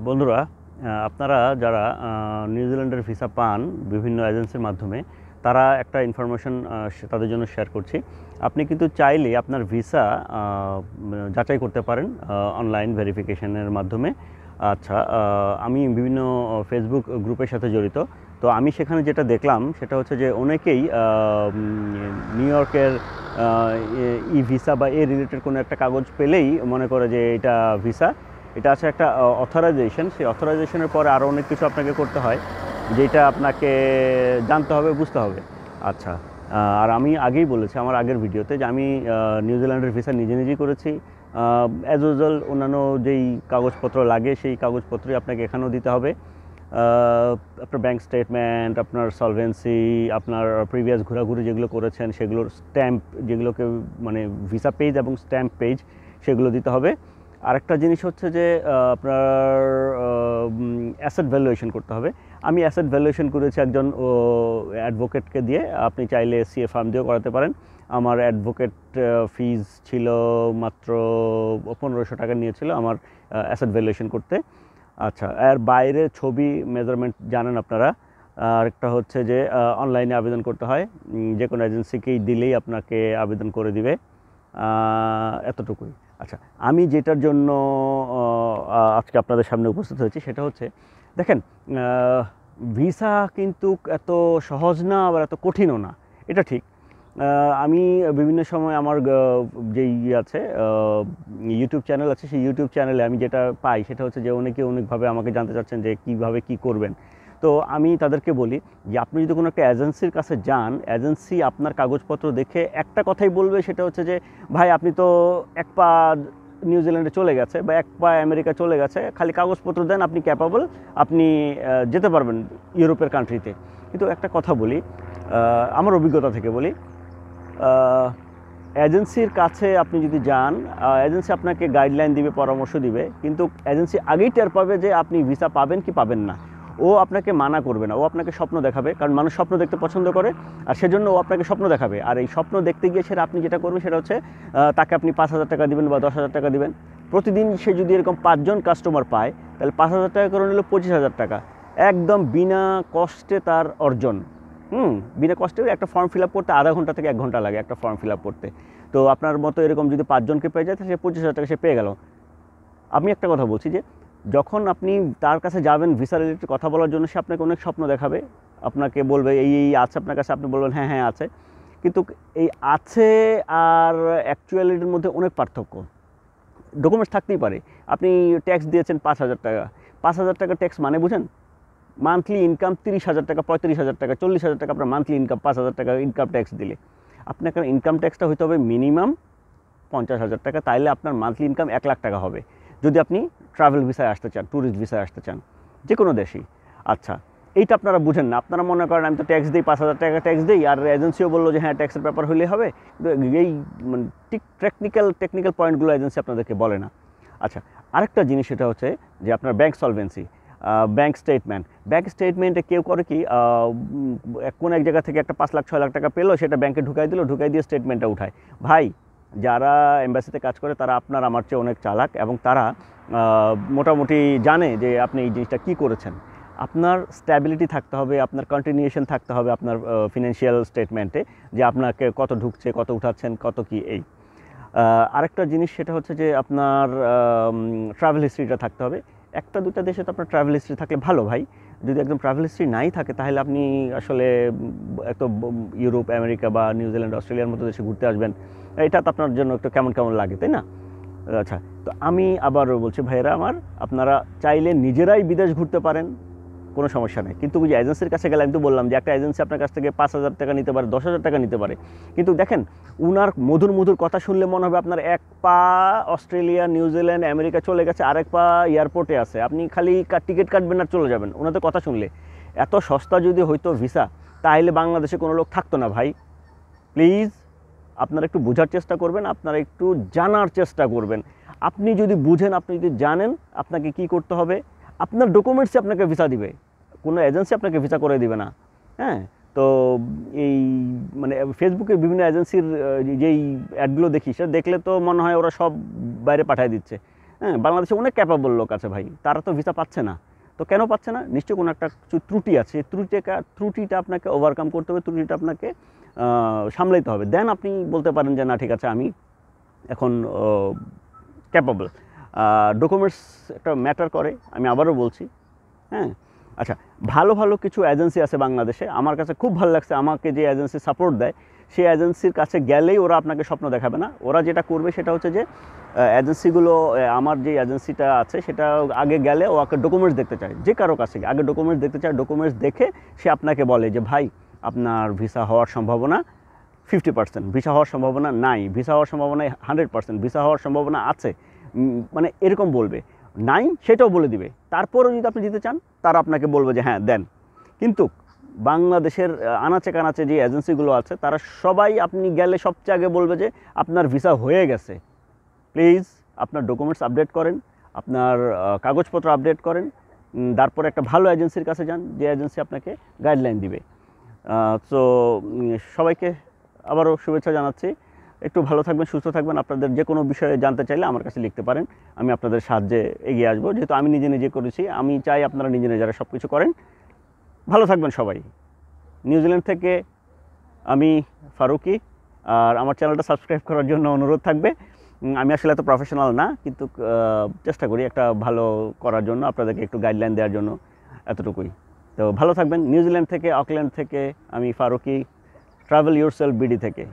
বন্ধুরা, আপনারা যারা নিউজিল্যান্ডের ভিসা পান বিভিন্ন এজেন্সির মাধ্যমে, তারা একটা ইনফরমেশন তাদের জন্য শেয়ার করছি। আপনি কিন্তু চাইলে আপনার ভিসা যাচাই করতে পারেন অনলাইন ভেরিফিকেশনের মাধ্যমে। আচ্ছা, আমি বিভিন্ন ফেসবুক গ্রুপের সাথে জড়িত, তো আমি সেখানে যেটা দেখলাম সেটা হচ্ছে যে অনেকেই নিউ ইয়র্কের ই ভিসা বা রিলেটেড কোনো একটা কাগজ পেলেই মনে করে যে এটা ভিসা। এটা আছে একটা অথরাইজেশন, সেই অথরাইজেশনের পরে আরও অনেক কিছু আপনাকে করতে হয়, যেটা আপনাকে জানতে হবে, বুঝতে হবে। আচ্ছা, আর আমি আগেই বলেছি আমার আগের ভিডিওতে যে আমি নিউজিল্যান্ডের ভিসা নিজে নিজেই করেছি। অ্যাজ ইউজুয়াল অন্যান্য যেই কাগজপত্র লাগে সেই কাগজপত্রই আপনাকে এখানেও দিতে হবে। আপনার ব্যাঙ্ক স্টেটমেন্ট, আপনার সলভেন্সি, আপনার প্রিভিয়াস ঘোরাঘুরি যেগুলো করেছেন সেগুলোর স্ট্যাম্প, যেগুলোকে মানে ভিসা পেজ এবং স্ট্যাম্প পেজ, সেগুলো দিতে হবে। আরেকটা জিনিস হচ্ছে যে আপনার অ্যাসেট ভ্যালুয়েশন করতে হবে। আমি অ্যাসেট ভ্যালুয়েশন করেছি একজন অ্যাডভোকেটকে দিয়ে, আপনি চাইলে সিএ ফার্ম দিয়েও করাতে পারেন। আমার অ্যাডভোকেট ফিজ ছিল মাত্র 1500 টাকা নিয়েছিল আমার অ্যাসেট ভ্যালুয়েশন করতে। আচ্ছা, এর বাইরে ছবি মেজারমেন্ট জানেন আপনারা। আরেকটা হচ্ছে যে অনলাইনে আবেদন করতে হয়, যে কোনো এজেন্সিকেই দিলেই আপনাকে আবেদন করে দিবে, এতটুকুই। আচ্ছা, আমি যেটার জন্য আজকে আপনাদের সামনে উপস্থিত হয়েছি সেটা হচ্ছে, দেখেন, ভিসা কিন্তু এত সহজ না, আবার এত কঠিনও না, এটা ঠিক। আমি বিভিন্ন সময় আমার যেই আছে ইউটিউব চ্যানেল আছে, সেই ইউটিউব চ্যানেলে আমি যেটা পাই সেটা হচ্ছে যে অনেকে অনেকভাবে আমাকে জানতে চাচ্ছেন যে কীভাবে কী করবেন। তো আমি তাদেরকে বলি যে আপনি যদি কোনো একটা এজেন্সির কাছে যান, এজেন্সি আপনার কাগজপত্র দেখে একটা কথাই বলবে, সেটা হচ্ছে যে ভাই আপনি তো এক পা নিউজিল্যান্ডে চলে গেছে বা এক পা আমেরিকা চলে গেছে, খালি কাগজপত্র দেন, আপনি ক্যাপাবল, আপনি যেতে পারবেন ইউরোপের কান্ট্রিতে। কিন্তু একটা কথা বলি, আমার অভিজ্ঞতা থেকে বলি, এজেন্সির কাছে আপনি যদি যান, এজেন্সি আপনাকে গাইডলাইন দিবে, পরামর্শ দিবে, কিন্তু এজেন্সি আগেই টের পাবে যে আপনি ভিসা পাবেন কি পাবেন না। ও আপনাকে মানা করবে না, ও আপনাকে স্বপ্ন দেখাবে, কারণ মানুষ স্বপ্ন দেখতে পছন্দ করে, আর সেজন্য ও আপনাকে স্বপ্ন দেখাবে। আর এই স্বপ্ন দেখতে গিয়ে সেটা আপনি যেটা করবেন সেটা হচ্ছে তাকে আপনি 5000 টাকা দিবেন বা 10,000 টাকা দিবেন প্রতিদিন। সে যদি এরকম 5 জন কাস্টমার পায়, তাহলে 5000 টাকা করে নিল 25,000 টাকা, একদম বিনা কষ্টে তার অর্জন। বিনা কষ্টে একটা ফর্ম ফিল আপ করতে আধা ঘন্টা থেকে 1 ঘন্টা লাগে একটা ফর্ম ফিল আপ করতে। তো আপনার মতো এরকম যদি 5 জনকে পেয়ে যায়, তাহলে সে 25,000 টাকা সে পেয়ে গেল। আমি একটা কথা বলছি যে যখন আপনি তার কাছে যাবেন ভিসা রিলেটেড কথা বলার জন্য, সে আপনাকে অনেক স্বপ্ন দেখাবে, আপনাকে বলবে এই এই আছে আপনার কাছে, আপনি বলবেন হ্যাঁ হ্যাঁ আছে। কিন্তু এই আছে আর অ্যাকচুয়ালিটির মধ্যে অনেক পার্থক্য। ডকুমেন্টস থাকতেই পারে, আপনি ট্যাক্স দিয়েছেন 5,000 টাকা, 5,000 টাকা ট্যাক্স মানে বুঝেন? মান্থলি ইনকাম 30,000 টাকা, 35,000 টাকা, 40,000 টাকা আপনার মান্থলি ইনকাম, 5,000 টাকা ইনকাম ট্যাক্স দিলে আপনার ইনকাম ট্যাক্সটা হতে হবে মিনিমাম 50,000 টাকা, তাইলে আপনার মান্থলি ইনকাম 1 লাখ টাকা হবে যদি আপনি ট্রাভেল ভিসায় আসতে চান, ট্যুরিস্ট ভিসায় আসতে চান, যে কোনো দেশেই। আচ্ছা, এইটা আপনারা বুঝেন না, আপনারা মনে করেন আমি তো ট্যাক্স দিই, 5,000 টাকা ট্যাক্স দিই, আর এজেন্সিও বললো যে হ্যাঁ ট্যাক্সের ব্যাপার হলেই হবে। এই মানে টেকনিক্যাল পয়েন্টগুলো এজেন্সি আপনাদেরকে বলে না। আচ্ছা, আরেকটা জিনিস সেটা হচ্ছে যে আপনার ব্যাঙ্ক সলভেন্সি, ব্যাঙ্ক স্টেটমেন্টে কেউ করে কি, কোনো এক জায়গা থেকে একটা 5 লাখ 6 লাখ টাকা পেলো, সেটা ব্যাংকে ঢুকাই দিয়ে স্টেটমেন্টটা উঠায়। ভাই, যারা এম্বাসিতে কাজ করে তারা আপনার আমার চেয়ে অনেক চালাক, এবং তারা মোটামুটি জানে যে আপনি এই জিনিসটা কী করেছেন। আপনার স্ট্যাবিলিটি থাকতে হবে, আপনার কন্টিনিউশন থাকতে হবে আপনার ফিনান্সিয়াল স্টেটমেন্টে, যে আপনাকে কত ঢুকছে, কত উঠাচ্ছেন, কত কি। এই আরেকটা জিনিস সেটা হচ্ছে যে আপনার ট্রাভেল হিস্ট্রিটা থাকতে হবে। একটা দুটা দেশে তো আপনার ট্রাভেল হিস্ট্রি থাকলে ভালো ভাই। যদি একদম ট্রাভেল হিস্ট্রি নাই থাকে, তাহলে আপনি আসলে এত ইউরোপ, আমেরিকা বা নিউজিল্যান্ড, অস্ট্রেলিয়ার মতো দেশে ঘুরতে আসবেন, এটা তো আপনার জন্য একটু কেমন কেমন লাগে, তাই না? আচ্ছা, তো আমি আবারও বলছি ভাইয়েরা আমার, আপনারা চাইলে নিজেরাই বিদেশ ঘুরতে পারেন, কোনো সমস্যা নেই। কিন্তু ওই যে এজেন্সির কাছে গেলে, আমি তো বললাম যে একটা এজেন্সি আপনার কাছ থেকে 5,000 টাকা নিতে পারে, 10,000 টাকা নিতে পারে, কিন্তু দেখেন উনার মধুর মধুর কথা শুনলে মনে হবে আপনার এক পা অস্ট্রেলিয়া, নিউজিল্যান্ড, আমেরিকা চলে গেছে, আরেক পা এয়ারপোর্টে আছে, আপনি খালি টিকিট কাটবেন আর চলে যাবেন ওনাদের কথা শুনলে। এত সস্তা যদি হইতো ভিসা, তাহলে বাংলাদেশে কোনো লোক থাকতো না ভাই। প্লিজ আপনারা একটু বোঝার চেষ্টা করবেন, আপনারা একটু জানার চেষ্টা করবেন। আপনি যদি বুঝেন, আপনি যদি জানেন আপনাকে কি করতে হবে, আপনার ডকুমেন্টসে আপনাকে ভিসা দিবে, কোনো এজেন্সি আপনাকে ভিসা করে দিবে না। হ্যাঁ, তো এই মানে ফেসবুকে বিভিন্ন এজেন্সির যেই অ্যাডগুলো দেখি, সেটা দেখলে তো মনে হয় ওরা সব বাইরে পাঠিয়ে দিচ্ছে। হ্যাঁ, বাংলাদেশে অনেক ক্যাপাবল লোক আছে ভাই, তারা তো ভিসা পাচ্ছে না। তো কেন পাচ্ছে না? নিশ্চয়ই কোনো একটা কিছু ত্রুটি আছে। সেই ত্রুটিটা আপনাকে ওভারকাম করতে হবে, ত্রুটিটা আপনাকে সামলাইতে হবে। দেন আপনি বলতে পারেন যে না ঠিক আছে, আমি এখন ক্যাপাবল। ডকুমেন্টস একটা ম্যাটার করে, আমি আবারও বলছি। হ্যাঁ, আচ্ছা, ভালো ভালো কিছু এজেন্সি আছে বাংলাদেশে। আমার কাছে খুব ভালো লাগছে, আমাকে যে এজেন্সি সাপোর্ট দেয় সেই এজেন্সির কাছে গেলেই ওরা আপনাকে স্বপ্ন দেখাবে না। ওরা যেটা করবে সেটা হচ্ছে যে এজেন্সিগুলো, আমার যে এজেন্সিটা আছে সেটা আগে গেলে ওকে ডকুমেন্টস দেখতে চায়, যে কারো কাছে আগে ডকুমেন্টস দেখতে চায়। ডকুমেন্টস দেখে সে আপনাকে বলে যে ভাই আপনার ভিসা হওয়ার সম্ভাবনা 50%, ভিসা হওয়ার সম্ভাবনা নাই, ভিসা হওয়ার সম্ভাবনা 100%, ভিসা হওয়ার সম্ভাবনা আছে, মানে এরকম বলবে। নাই সেটাও বলে দিবে। তারপরেও যদি আপনি দিতে চান তারা আপনাকে বলবে যে হ্যাঁ দেন। কিন্তু বাংলাদেশের আনাচে কানাচে যে এজেন্সিগুলো আছে তারা সবাই আপনি গেলে সবচেয়ে আগে বলবে যে আপনার ভিসা হয়ে গেছে, প্লিজ আপনার ডকুমেন্টস আপডেট করেন, আপনার কাগজপত্র আপডেট করেন, তারপর একটা ভালো এজেন্সির কাছে যান যে এজেন্সি আপনাকে গাইডলাইন দিবে। তো সবাইকে আবারও শুভেচ্ছা জানাচ্ছি। একটু ভালো থাকবেন, সুস্থ থাকবেন। আপনাদের যে কোনো বিষয়ে জানতে চাইলে আমার কাছে লিখতে পারেন, আমি আপনাদের সাহায্যে এগিয়ে আসবো। যেহেতু আমি নিজে নিজে করেছি, আমি চাই আপনারা নিজে নিজেরা সব কিছু করেন। ভালো থাকবেন সবাই। নিউজিল্যান্ড থেকে আমি ফারুকি, আর আমার চ্যানেলটা সাবস্ক্রাইব করার জন্য অনুরোধ থাকবে। আমি আসলে এত প্রফেশনাল না, কিন্তু চেষ্টা করি একটা ভালো করার জন্য, আপনাদেরকে একটু গাইডলাইন দেওয়ার জন্য, এতটুকুই। তো ভালো থাকবেন। নিউজিল্যান্ড থেকে, অকল্যান্ড থেকে আমি ফারুকি, ট্রাভেল ইউরসেলফ বিডি থেকে।